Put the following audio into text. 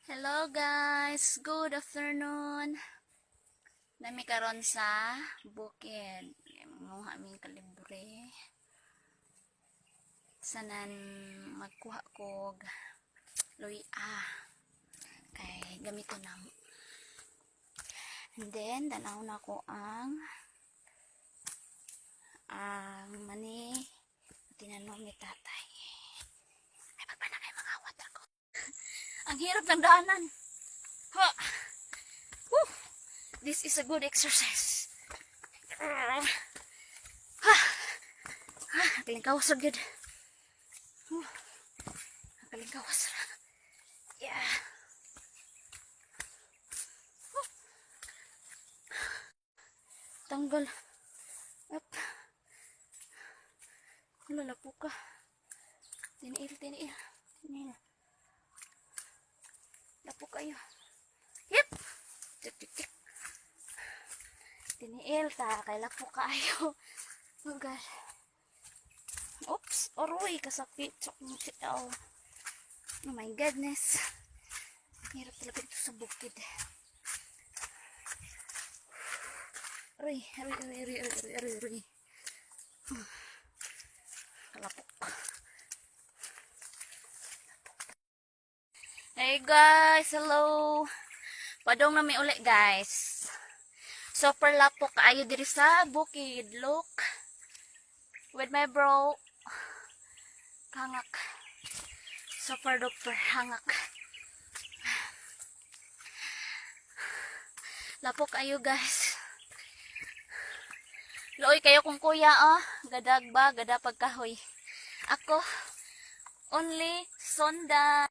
Hello guys, good afternoon. Nami karon sa bukid. Mga aming kalibre. Sanan magkuha kog luya. Kay gamiton na mo. And then tanaw na ko ang mani tinanom ni tatay. Ay pagpana kay mga awat ako. Ang hirap ng daanan. Ha! Woo! This is a good exercise. Kalingkawas ra gyud. Kalingkawas ra. Yeah. Tanggal. Up. Lalapo ka. Tiniil. Lapo kayo. Yep! Tik. Tiniil ta. Kay lapo kayo. Oh God. Oops. Aroy. Kasakit. Oh my goodness. Hirap talaga ito sa bukid. Aroy. Kalapok. Hey guys, hello. Padong na may uli guys. Super lapok kaayo diri sa bukid. Look. With my bro. Hangak. Super duper hangak. Lapok kayo guys. Looy kayo kung kuya oh. Gadag ba? Gada pagkahoy. Ako only sonda.